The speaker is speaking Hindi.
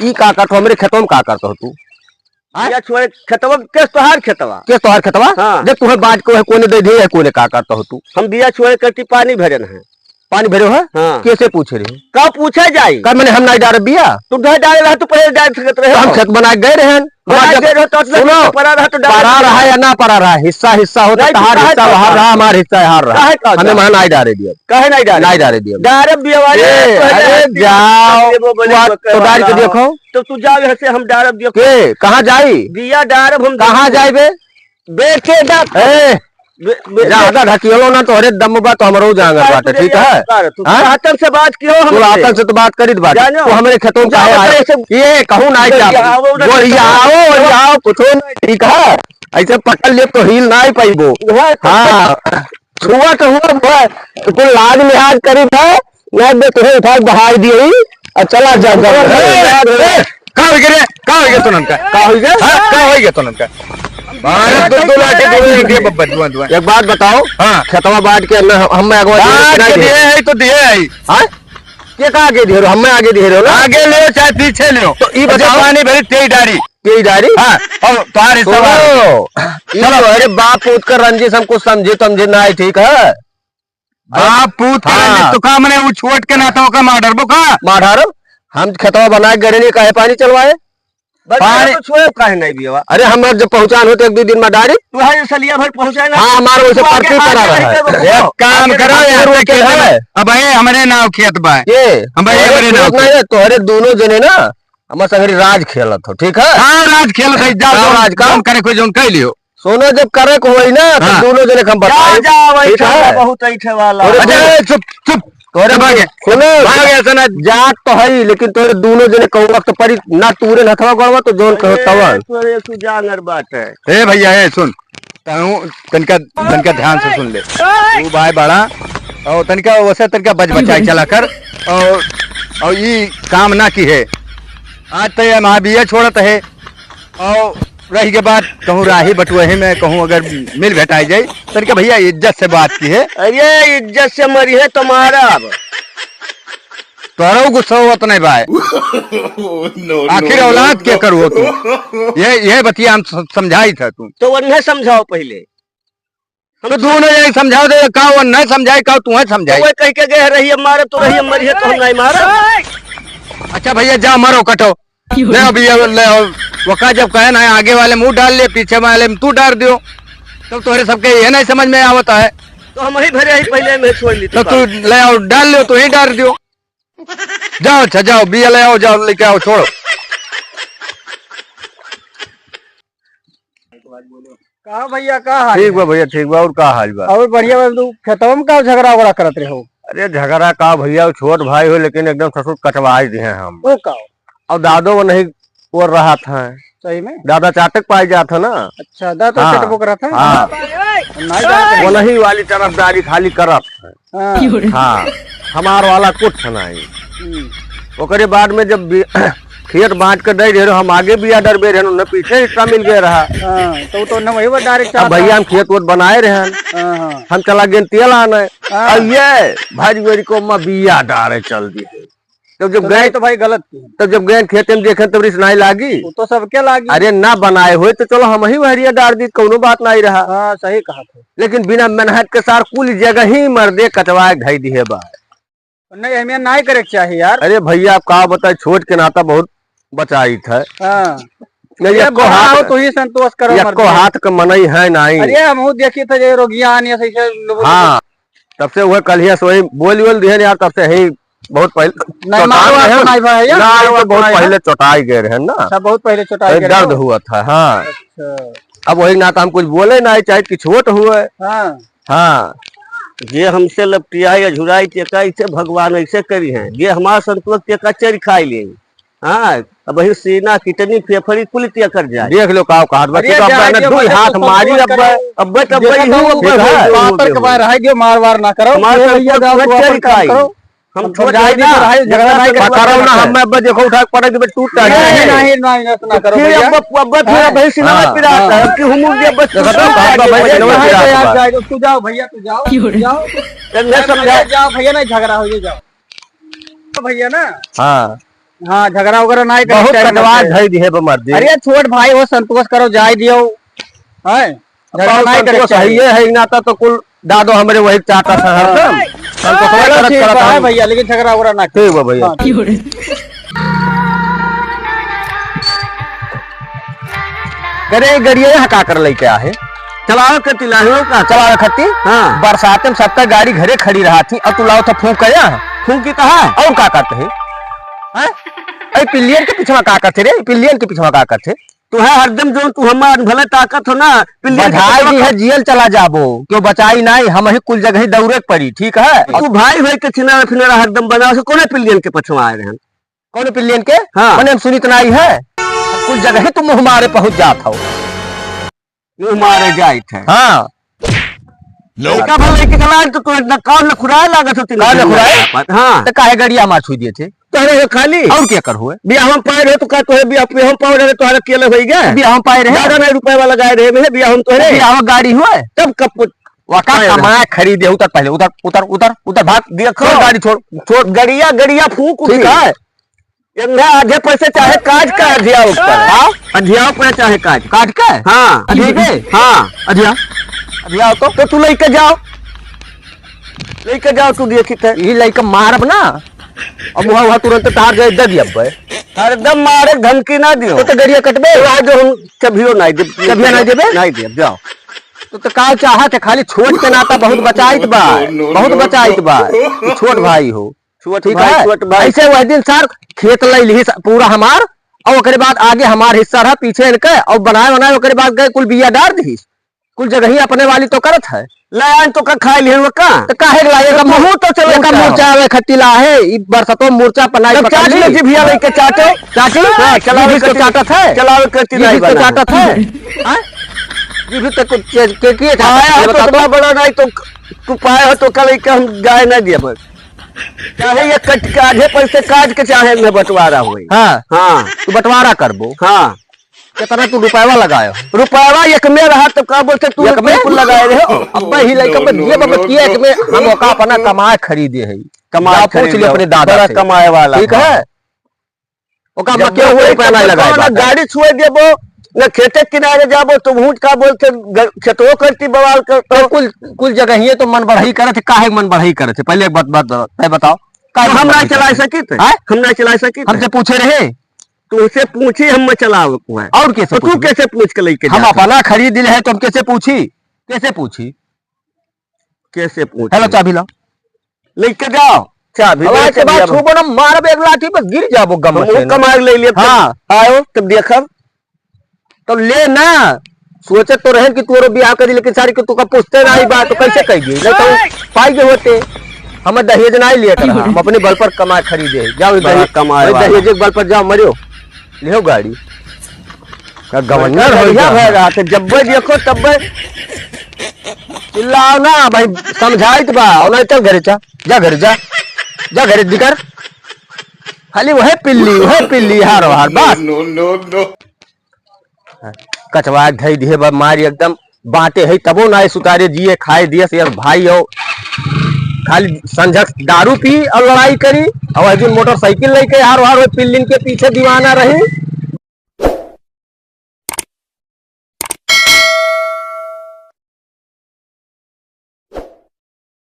ई का करतो हमरे खेतों में का करतो तू या छोड़े खेतवा केस तोहार खेतवा हाँ। जब तुम्हें बांट को है कोने दे दे कोने का करता हो तू हम बिया छोड़े करती पानी भरन है पानी भरे है हाँ। कैसे पूछ रहे का पूछा जाई कब मैंने हम नहीं डाल बिया तू ढह डाले रहा तू पहले डाल सकत रहे हम खेत बना गए रहे सुनो परा रहा तो परा रहा है या ना परा रहा हिस्सा हिस्सा होता है हार हिस्सा हार रहा हमारा हिस्सा हार रहा हमें वहां नहीं डाले दिया कहे नहीं डाले दिया डायरेक्ट बिया वाले अरे जाओ तो डाल के देखो तो तू जाओ ऐसे हम डायरेक्ट दियो के कहां जाई बिया डायरेक्ट हम कहां जाई बे बेचे दा ज्यादा ढकियो ना तो अरे दम बा तो हमरो जांगर बात ठीक है तू आतंक से बात कियो हम तू आतंक से तो बात करी बात तो हमरे खेतों का है ये कहूं ना आओ कुछ ठीक है ऐसे पकड़ ले तो हिल ना पाइबो हां छुआ तो हुआ तो लाज लिहाज करी था मैं दे तुहे उठा बहाई दी और चला जा का हो गया तो ननका एक बात बताओ हाँ खेतवा बांट के हम तो दिए के का आगे दिए हम आगे दिए आगे ले चाहे पीछे ले तो ई बताओ पानी भरी तेरी डारी हाँ और तुम्हारे चलो अरे बाप पूत कर रंजिश हमको समझे ना ठीक है बाप पूत तो का मैंने वो छोट के नाता का मार हम खेतवा बनाए गरे काहे पानी चलवाए पानी तो छोड़े काहे नहीं भी अरे हम जब पहुंचान होते एक दो दिन में डायरी तुम्हारे सलिया भर पहुंचाए ना हाँ हमारे वैसे पर्ची करा रहा है एक काम करो यार अब हमारे नाव खेत बा ये हमारे नाव नहीं तोहरे दोनों जने ना हमारे संगरी राज खेलत हो ठीक है हाँ राज खेलत जाओ राज काम करे कोई जोन कह लियो सोनो जब करे को होई ना तो दोनों जने हम बताए बहुत ऐठे वाला चुप तोरे भागे सुनो भागे ऐसा ना जात तो है लेकिन तोरे दोनों जने कहू वक्त परी ना तूरे नथवा गड़वा तो जोन कहो तवन तोरे तू जानर बात है ए भैया ए सुन तनका ध्यान से सुन ले तू भाई बड़ा और तनका वैसे तनका बच बचाई चला कर और ये काम ना की है आज तो ये महाबिया छोड़त है और रही के बाद कहूँ राही बटुए में कहूँ अगर मिल भेटाई जाए तनका भैया इज्जत से बात की है अरे इज्जत से मरी है तुम्हारा तोरो गुस्सा हुआ तो नहीं भाई आखिर औलाद क्या करो तू ये बतिया हम समझाई था तू तो वह समझाओ पहले तो दोनों यही समझाओ दे का वो नहीं समझाए का तू है समझाई वो कह के गए रही मारे तो रही मरी है तो हम नहीं मारा अच्छा भैया जा मरो कटो ले भैया ले वो का जब कहे ना आगे वाले मुंह डाल ले पीछे वाले तू डाल दियो तो तोरे सबके ये नहीं समझ में आवता है तो हम ही भरे ही पहले में छोड़ ली तो तू ले आओ डाल लियो तो ही डाल दियो जाओ अच्छा जाओ बिया ले आओ जाओ लेके आओ छोड़ो कहा भैया का ठीक बा भैया ठीक बा और का हाल बा और बढ़िया तू खेतवा में का झगड़ा वगड़ा करत रहे हो अरे झगड़ा का भैया छोट भाई हो लेकिन एकदम ससुर कटवा दिए हम वो का और दादो वो नहीं वो रहा था सही में दादा चाटक पाई जाता ना अच्छा दादा हाँ, चटबो करा था हाँ वो नहीं वाली तरफदारी खाली करत है हाँ हमार वाला कुछ नहीं ओकरे बाद में जब खेत बांट कर दे रहे हम आगे भी डर बे रहे न पीछे हिस्सा मिल गया रहा तो न वही डायरेक्ट भैया हम खेत वोट बनाए रहे हम चला गए तेल आने ये भाजी मेरी को बिया डारे चल दी तो जब गए तो भाई गलत तब जब गए खेत में देखे तब रिस नहीं लागी तो सबके लागी अरे ना बनाए हुए तो चलो हम ही वहरिया डाल दी कोनो बात नहीं रहा हाँ सही कहा था लेकिन बिना मेहनत के सार कुल जगह ही मर्दे कटवाए घई दिए बा नहीं हमें नहीं करे चाहिए यार अरे भैया आप का बताए छोट के नाता बहुत बचाई था हाथ तो ही संतोष करो हाथ का मनई है नहीं अरे हम देखिए थे रोगिया हाँ तब से वह कलिया से वही बोल दिए यार तब से ही बहुत पहले बहुत पहले चौटाई गए रहे ना बहुत पहले चौटाई दर्द हुआ था हाँ अब वही ना तो हम कुछ बोले ना चाहे कि छोट हुआ हाँ ये हमसे लपटिया या झुराई टेका इसे भगवान ऐसे करी है ये हमारा संतोष टेका चर खाई ले हाँ अब वही सीना कितनी फेफड़ी कुल त्याग कर जाए देख लो का हाथ मारी अब मार वार ना करो हम झगड़ा नहीं करो ना हम देखो उठा पड़ा कि टूट नहीं ना करो तू जाओ भैया तू जाओ भैया नहीं झगड़ा हो जाओ भैया ना हाँ हाँ झगड़ा वगैरह नहीं करो, बहुत कटवा धई दिए मर्दी। अरे छोट भाई हो, संतोष करो, जाय दियो है, झगड़ा नहीं करे सही है ना तो कुल दादो हमरे वही चाहता था संतोष है भैया, लेकिन झगड़ा वगैरह ना। ठीक है भैया। करे गड़िया हका कर लेके आहे चलाओ करती लाहियों का चला खत्ती। हाँ बरसात में सबका गाड़ी घरे खड़ी रहा थी, अब तू लाओ था फूंक गया फूंक की कहा और का करते है? पिल्लियन के पीछे का करते रे, पिल्लियन के पीछे का करते तू है हरदम जो तू हमार भले ताकत हो ना, बधाई है जियल चला जाबो क्यों बचाई नहीं, हम ही कुल जगह दौड़े पड़ी। ठीक है तू भाई भाई के छिनारा फिनारा हरदम बना से कोने पिल्लियन के पछवा आए रहे, कौन पिल्लियन के? हाँ मैंने सुनित नहीं है, कुल जगह तुम मुँह मारे पहुंच जाता हो, मुँह मारे जाए थे। हाँ लड़का भले के चला तो कौन खुराए लागत होती खुराए। हाँ तो काहे गड़िया मार छू दिए थे तोहरे खाली और क्या कर हुए? बियाह हम पाए रहे तो का तोहे बियाह हम पाए रहे तोहरे केले होई गए, बियाह हम पाए रहे ज्यादा नहीं रुपए वाला गाय रहे बियाह हम तोहरे बियाह गाड़ी हुआ तब कब वाका कमाया खरीदे। उतर पहले, उतर उतर उतर उतर भाग, देखो गाड़ी छोड़ छोड़, गड़िया गड़िया फूक ठीक है। इंधा आधे पैसे चाहे काज का अधिया ऊपर, हाँ अधिया ऊपर चाहे काज काट के, हाँ हाँ अधिया अधिया तो तू लेके जाओ तू देखी थे यही लेके मारब ना, अब वहाँ तुरंत तार गए दे दिया हरदम मारे धमकी ना दियो तो गड़िया कटबे जो हम कभियो नहीं दे, कभियो नहीं देबे, नहीं दे जाओ तो का चाहत है खाली छोट के नाता बहुत बचाइत बा, बहुत बचाइत बा, छोट भाई हो, ठीक है। ऐसे वह दिन सर खेत ले ली पूरा हमार, और ओकरे बाद आगे हमार हिस्सा रहा पीछे इनके, और बनाए ओकरे बाद गए कुल बिया डाल दी, कुल जगह ही अपने वाली तो करत है। लाइन तो का खाई लिए का तो काहे लाएगा मुंह तो चलो का मूर्छा आवे खट्टीला है ई बरसतो मूर्छा पनाई चाट ले जी भैया लेके चाटे चाची। हां चलावे तो चाटत है, चलावे करती नहीं तो चाटत है। हां जी भी तो कुछ के आया तो बड़ा बड़ा नहीं तो तू पाए हो तो कल के हम गाय ना दिए बस चाहे ये कट के आधे पैसे काट के चाहे में बंटवारा होई। हां हां तू बंटवारा करबो। हां कितना तू रुपयावा लगायो? रुपयावा एक में रहा तो का बोलते तू एक में कुल लगाए रहे हो। अब ही लइका पे ये बाबा किया एक में हम ओका अपना कमाए खरीदे है, कमाए पूछ ले अपने दादा से, कमाए वाला ठीक है। ओका में क्यों हुए रुपया नहीं लगाए? ना गाड़ी छुए देबो ना खेते किनारे जाबो तो भूट का बोलते खेतो करती बवाल कर तो कुल जगह ही तो मन बढ़ाई करे थे, काहे मन बढ़ाई करे थे? पहले एक बात बताओ, हम ना चला सकी थे, हम ना चला सकी, हमसे पूछे रहे तुमसे पूछी हम चलाओ और कैसे तू कैसे पूछ के लेके हम अपना खरीद है तो हम कैसे पूछी? कैसे पूछी? कैसे पूछ? हेलो चाबी लो लेके जाओ, चाबी के बाद छूबो ना मारब एक लाठी पे गिर जाबो गम से कमार ले लिए। हाँ आओ तब देखब तो ले ना, सोचे तो रहे कि तोरो ब्याह करी लेकिन सारी के तू का पूछते नहीं बात तो कैसे कह दी? नहीं तो पाई के होते हम दहेज नहीं लिए कर, हम अपने बल पर कमाए खरीदे। जाओ कमाए दहेज के बल पर जाओ मरियो ले गाड़ी का गवर्नर हो रहा था जब देखो तब चिल्लाओ ना भाई, समझाइत बा और चल घरे जा घरे जा घरे दिकर खाली वह पिल्ली हारो हार बस कचवा धई दिए मारी एकदम बांटे है तबो ना सुतारे जिए खाए दिए से भाई हो। खाली संझक दारू पी और लड़ाई करी और मोटरसाइकिल लेके हारो हार पिल्लिन के पीछे दीवाना रही।